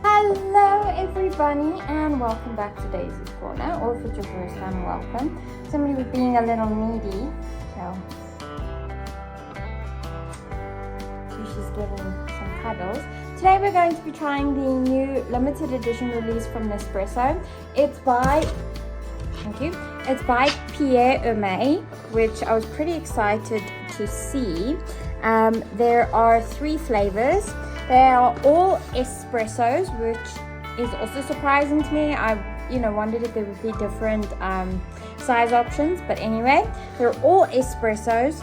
Hello everybody and welcome back to Daisy's Corner, or if it's your first time, welcome. Somebody was being a little needy, so she's getting some cuddles. Today we're going to be trying the new limited edition release from Nespresso. It's by, thank you, it's by Pierre, Hermes, which I was pretty excited to see. There are 3 flavors. They are all espressos, which is also surprising to me. I wondered if there would be different size options, but anyway, they're all espressos.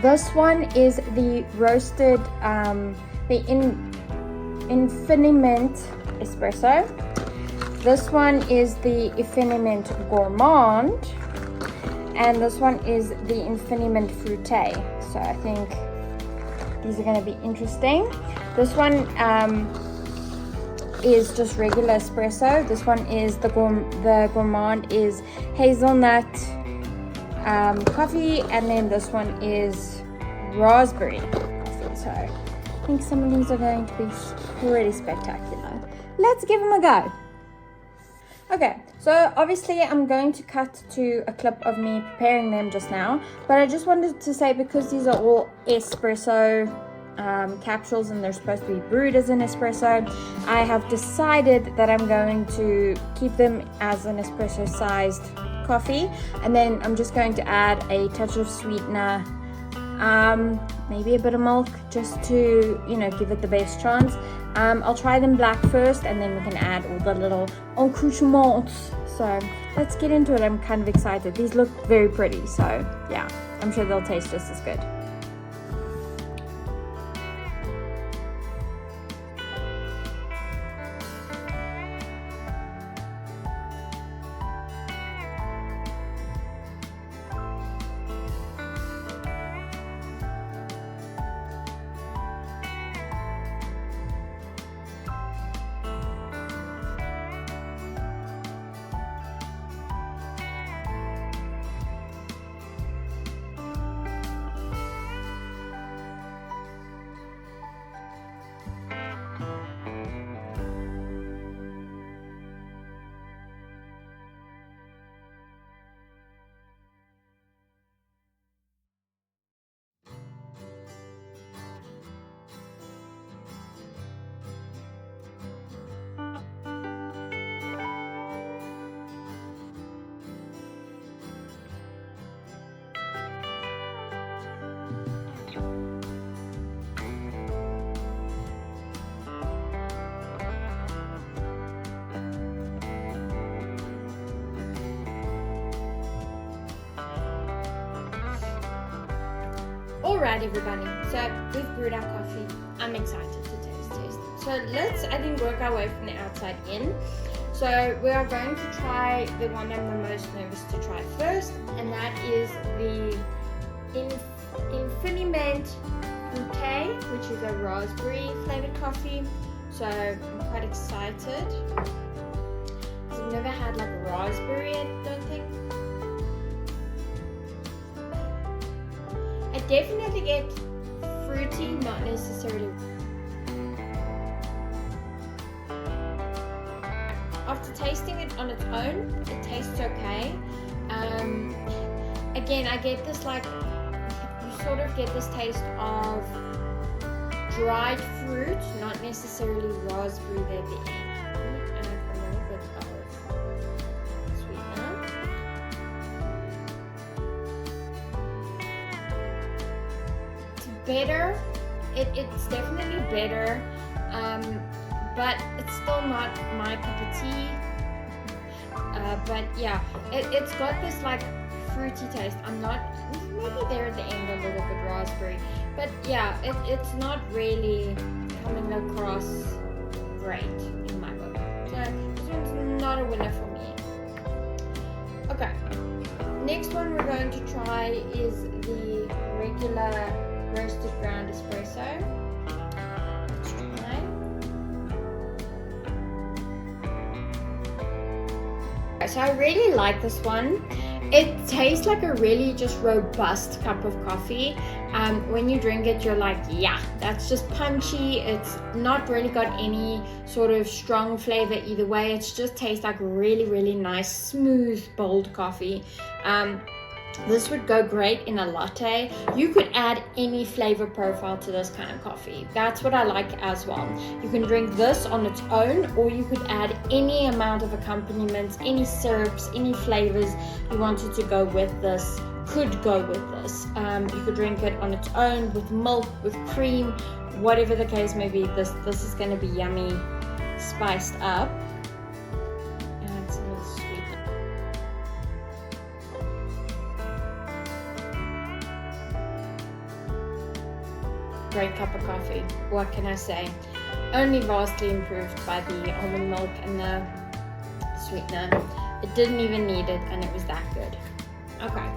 This one is the roasted, the Infiniment espresso. This one is the Infiniment Gourmand, and this one is the Infiniment Fruité. So I think these are going to be interesting. This one is just regular espresso. This one is the Gourmand is hazelnut coffee, and then this one is raspberry coffee. So I think some of these are going to be pretty spectacular. Let's give them a go. Okay, so obviously I'm going to cut to a clip of me preparing them just now, but I just wanted to say, because these are all espresso capsules and they're supposed to be brewed as an espresso, I have decided that I'm going to keep them as an espresso sized coffee, and then I'm just going to add a touch of sweetener, maybe a bit of milk, just to give it the best chance. I'll try them black first, and then we can add all the little accoutrements. So let's get into it. I'm kind of excited. These look very pretty, so yeah, I'm sure they'll taste just as good. Alright everybody, so we've brewed our coffee. I'm excited to taste. So let's, I think, work our way from the outside in. So we are going to try the one I'm the most nervous to try first, and that is the Infiniment Fruité, which is a raspberry flavored coffee. So I'm quite excited, because I've never had like raspberry, I don't think. I definitely get fruity, not necessarily. After tasting it on its own, it tastes okay. Again, I get this, like, you sort of get this taste of dried fruit, not necessarily raspberry there at the end. And a little bit of sweetener. It's better. It's definitely better, but it's still not my cup of tea. But yeah, it's got this like fruity taste. I'm not, maybe there at the end a little bit raspberry, but yeah, it's not really coming across great in my book. So this one's not a winner for me. Okay, next one we're going to try is the regular roasted ground espresso. Let's try. So I really like this one. It tastes like a really just robust cup of coffee. When you drink it, you're like, yeah, that's just punchy. It's not really got any sort of strong flavor either way. It just tastes like really, really nice, smooth, bold coffee. This would go great in a latte. You could add any flavor profile to this kind of coffee. That's what I like as well. You can drink this on its own, or you could add any amount of accompaniments, any syrups, any flavors you wanted to go with this, could go with this. You could drink it on its own, with milk, with cream, whatever the case may be. This is going to be yummy, spiced up. And it's a little sweet. Great cup of coffee. What can I say? Only vastly improved by the almond milk and the sweetener. It didn't even need it, and it was that good. Okay.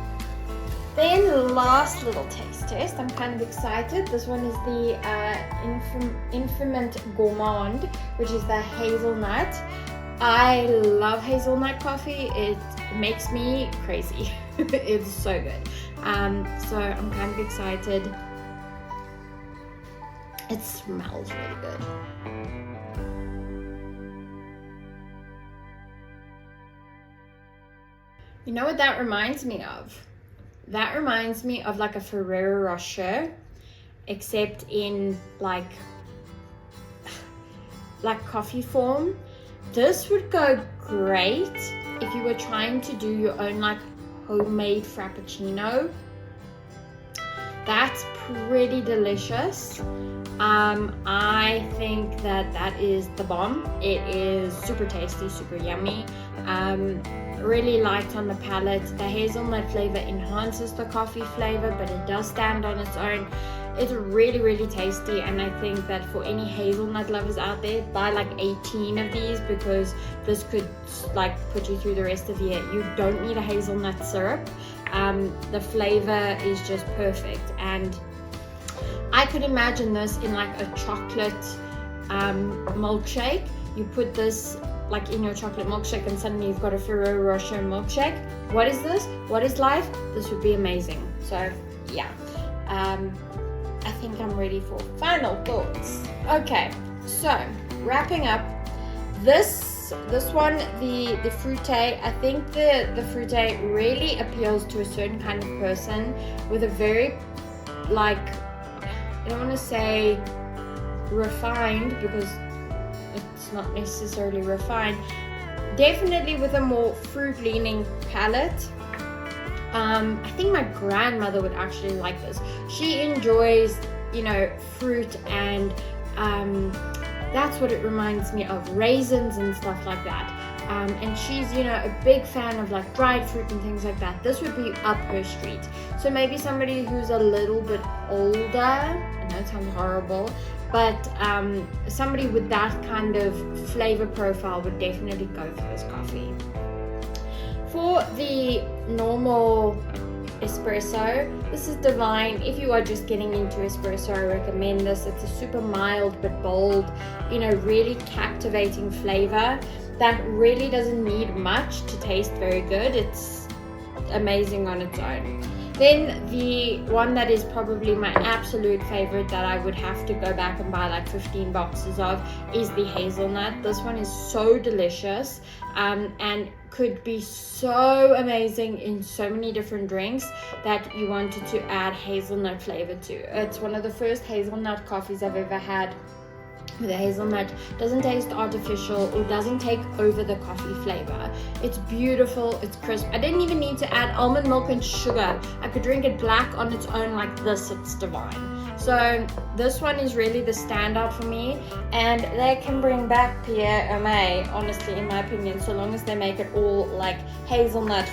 Then last little taste test. I'm kind of excited. This one is the Infiniment Gourmand, which is the hazelnut. I love hazelnut coffee. It makes me crazy. It's so good. So I'm kind of excited. It smells really good. You know what that reminds me of? That reminds me of like a Ferrero Rocher, except in like coffee form. This would go great if you were trying to do your own like homemade Frappuccino. That's pretty delicious. I think that is the bomb. It is super tasty, super yummy. Really light on the palate. The hazelnut flavor enhances the coffee flavor, but it does stand on its own. It's really, really tasty, and I think that for any hazelnut lovers out there, buy like 18 of these, because this could like put you through the rest of the year. You don't need a hazelnut syrup. The flavor is just perfect, and I could imagine this in like a chocolate milkshake. You put this like in your chocolate milkshake, and suddenly you've got a Ferrero Rocher milkshake. What is this? What is life? This would be amazing. So yeah, I think I'm ready for final thoughts. Okay, so wrapping up, this one, the fruite, I think the fruite really appeals to a certain kind of person with a very, like, I don't want to say refined, because it's not necessarily refined, definitely with a more fruit leaning palate. I think my grandmother would actually like this. She enjoys, you know, fruit, and that's what it reminds me of, raisins and stuff like that. And she's, you know, a big fan of like dried fruit and things like that. This would be up her street. So maybe somebody who's a little bit older, I know it sounds horrible, but somebody with that kind of flavor profile would definitely go for this coffee. For the normal espresso, this is divine. If you are just getting into espresso, I recommend this. It's a super mild but bold, you know, really captivating flavor that really doesn't need much to taste very good. It's amazing on its own. Then the one that is probably my absolute favorite, that I would have to go back and buy like 15 boxes of, is the hazelnut. This one is so delicious, and could be so amazing in so many different drinks that you wanted to add hazelnut flavor to. It's one of the first hazelnut coffees I've ever had, with the hazelnut. Doesn't taste artificial or doesn't take over the coffee flavor. It's beautiful, it's crisp. I didn't even need to add almond milk and sugar. I could drink it black on its own like this. It's divine. So this one is really the standout for me, and they can bring back Pierre, Hermes, honestly, in my opinion, so long as they make it all like hazelnut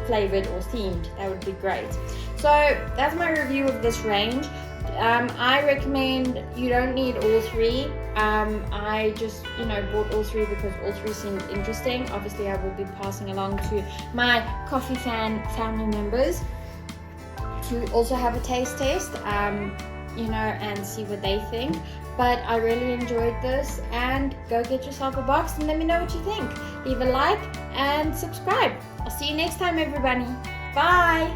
flavored or themed. That would be great. So that's my review of this range. I recommend you don't need all three. I just bought all three because all three seemed interesting. Obviously I will be passing along to my coffee fan family members to also have a taste test, and see what they think. But I really enjoyed this, and go get yourself a box and let me know what you think. Leave a like and subscribe. I'll see you next time, everybody. Bye.